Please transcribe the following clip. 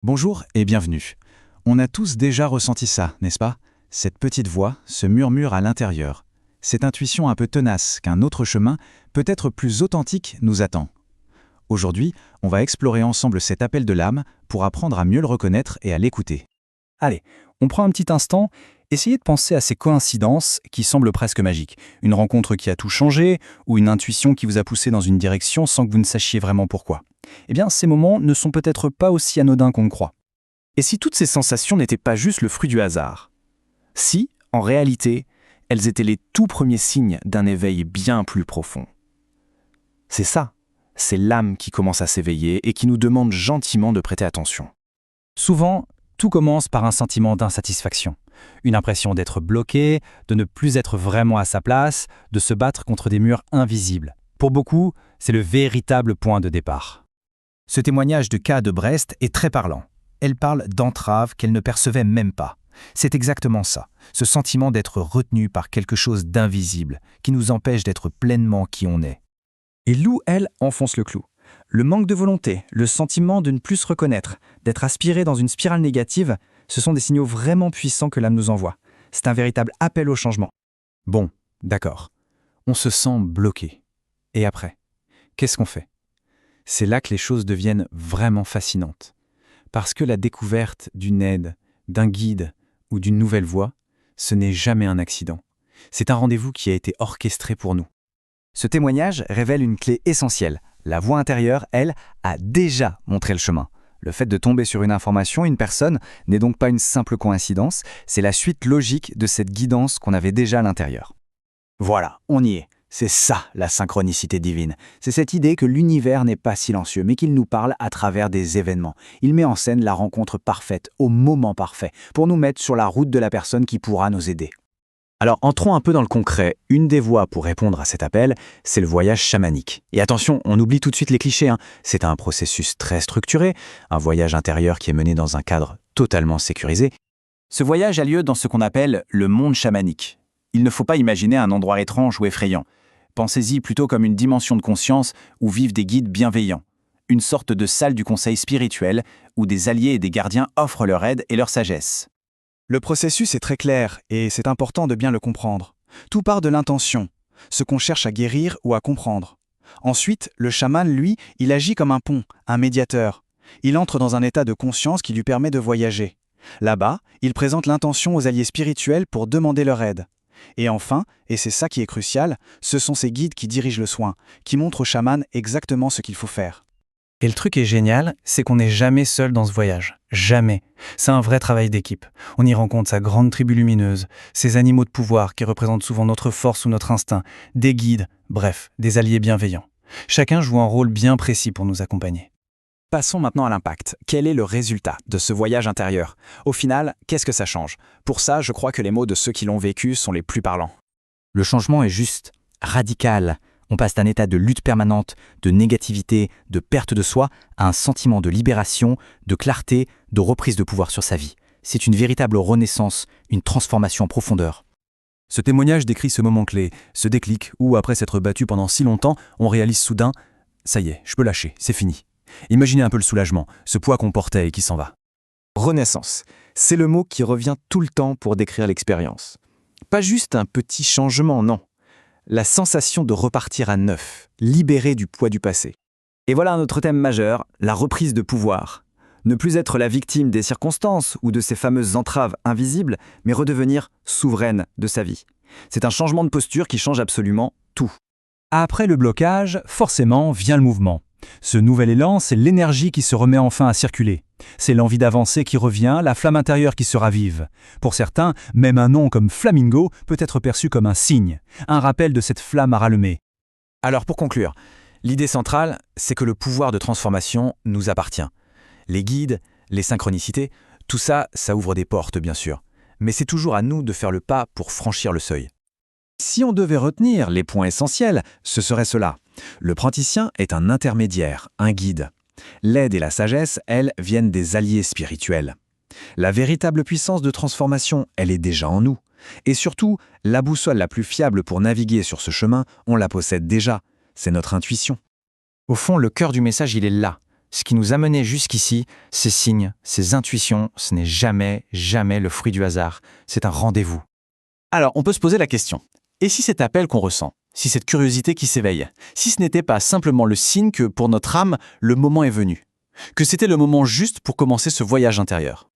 Bonjour et bienvenue. On a tous déjà ressenti ça, n'est-ce pas? Cette petite voix, ce murmure à l'intérieur. Cette intuition un peu tenace qu'un autre chemin, peut-être plus authentique, nous attend. Aujourd'hui, on va explorer ensemble cet appel de l'âme pour apprendre à mieux le reconnaître et à l'écouter. Allez, on prend un petit instant, essayez de penser à ces coïncidences qui semblent presque magiques. Une rencontre qui a tout changé, ou une intuition qui vous a poussé dans une direction sans que vous ne sachiez vraiment pourquoi. Eh bien, ces moments ne sont peut-être pas aussi anodins qu'on le croit. Et si toutes ces sensations n'étaient pas juste le fruit du hasard? Si, en réalité, elles étaient les tout premiers signes d'un éveil bien plus profond. C'est ça, c'est l'âme qui commence à s'éveiller et qui nous demande gentiment de prêter attention. Souvent, tout commence par un sentiment d'insatisfaction, une impression d'être bloqué, de ne plus être vraiment à sa place, de se battre contre des murs invisibles. Pour beaucoup, c'est le véritable point de départ. Ce témoignage de K de Brest est très parlant. Elle parle d'entrave qu'elle ne percevait même pas. C'est exactement ça, ce sentiment d'être retenu par quelque chose d'invisible, qui nous empêche d'être pleinement qui on est. Et Lou, elle, enfonce le clou. Le manque de volonté, le sentiment de ne plus se reconnaître, d'être aspiré dans une spirale négative, ce sont des signaux vraiment puissants que l'âme nous envoie. C'est un véritable appel au changement. Bon, d'accord. On se sent bloqué. Et après, qu'est-ce qu'on fait? C'est là que les choses deviennent vraiment fascinantes. Parce que la découverte d'une aide, d'un guide ou d'une nouvelle voie, ce n'est jamais un accident. C'est un rendez-vous qui a été orchestré pour nous. Ce témoignage révèle une clé essentielle. La voix intérieure, elle, a déjà montré le chemin. Le fait de tomber sur une information, une personne, n'est donc pas une simple coïncidence, c'est la suite logique de cette guidance qu'on avait déjà à l'intérieur. Voilà, on y est. C'est ça, la synchronicité divine. C'est cette idée que l'univers n'est pas silencieux, mais qu'il nous parle à travers des événements. Il met en scène la rencontre parfaite, au moment parfait, pour nous mettre sur la route de la personne qui pourra nous aider. Alors, entrons un peu dans le concret. Une des voies pour répondre à cet appel, c'est le voyage chamanique. Et attention, on oublie tout de suite les clichés. C'est un processus très structuré, un voyage intérieur qui est mené dans un cadre totalement sécurisé. Ce voyage a lieu dans ce qu'on appelle le monde chamanique. Il ne faut pas imaginer un endroit étrange ou effrayant. Pensez-y plutôt comme une dimension de conscience où vivent des guides bienveillants. Une sorte de salle du conseil spirituel où des alliés et des gardiens offrent leur aide et leur sagesse. Le processus est très clair et c'est important de bien le comprendre. Tout part de l'intention, ce qu'on cherche à guérir ou à comprendre. Ensuite, le chaman, lui, il agit comme un pont, un médiateur. Il entre dans un état de conscience qui lui permet de voyager. Là-bas, il présente l'intention aux alliés spirituels pour demander leur aide. Et enfin, et c'est ça qui est crucial, ce sont ces guides qui dirigent le soin, qui montrent au chaman exactement ce qu'il faut faire. Et le truc est génial, c'est qu'on n'est jamais seul dans ce voyage. Jamais. C'est un vrai travail d'équipe. On y rencontre sa grande tribu lumineuse, ces animaux de pouvoir qui représentent souvent notre force ou notre instinct, des guides, bref, des alliés bienveillants. Chacun joue un rôle bien précis pour nous accompagner. Passons maintenant à l'impact. Quel est le résultat de ce voyage intérieur? Au final, qu'est-ce que ça change? Pour ça, je crois que les mots de ceux qui l'ont vécu sont les plus parlants. Le changement est juste radical. On passe d'un état de lutte permanente, de négativité, de perte de soi, à un sentiment de libération, de clarté, de reprise de pouvoir sur sa vie. C'est une véritable renaissance, une transformation en profondeur. Ce témoignage décrit ce moment clé, ce déclic où, après s'être battu pendant si longtemps, on réalise soudain « ça y est, je peux lâcher, c'est fini ». Imaginez un peu le soulagement, ce poids qu'on portait et qui s'en va. Renaissance, c'est le mot qui revient tout le temps pour décrire l'expérience. Pas juste un petit changement, non. La sensation de repartir à neuf, libéré du poids du passé. Et voilà un autre thème majeur, la reprise de pouvoir. Ne plus être la victime des circonstances ou de ces fameuses entraves invisibles, mais redevenir souveraine de sa vie. C'est un changement de posture qui change absolument tout. Après le blocage, forcément vient le mouvement. Ce nouvel élan, c'est l'énergie qui se remet enfin à circuler. C'est l'envie d'avancer qui revient, la flamme intérieure qui se ravive. Pour certains, même un nom comme Flamingo peut être perçu comme un signe, un rappel de cette flamme à rallumer. Alors pour conclure, l'idée centrale, c'est que le pouvoir de transformation nous appartient. Les guides, les synchronicités, tout ça, ça ouvre des portes bien sûr. Mais c'est toujours à nous de faire le pas pour franchir le seuil. Si on devait retenir les points essentiels, ce serait cela. Le praticien est un intermédiaire, un guide. L'aide et la sagesse, elles, viennent des alliés spirituels. La véritable puissance de transformation, elle est déjà en nous. Et surtout, la boussole la plus fiable pour naviguer sur ce chemin, on la possède déjà. C'est notre intuition. Au fond, le cœur du message, il est là. Ce qui nous a menés jusqu'ici, ces signes, ces intuitions, ce n'est jamais, jamais le fruit du hasard. C'est un rendez-vous. Alors, on peut se poser la question. Et si cet appel qu'on ressent, si cette curiosité qui s'éveille, si ce n'était pas simplement le signe que, pour notre âme, le moment est venu, que c'était le moment juste pour commencer ce voyage intérieur?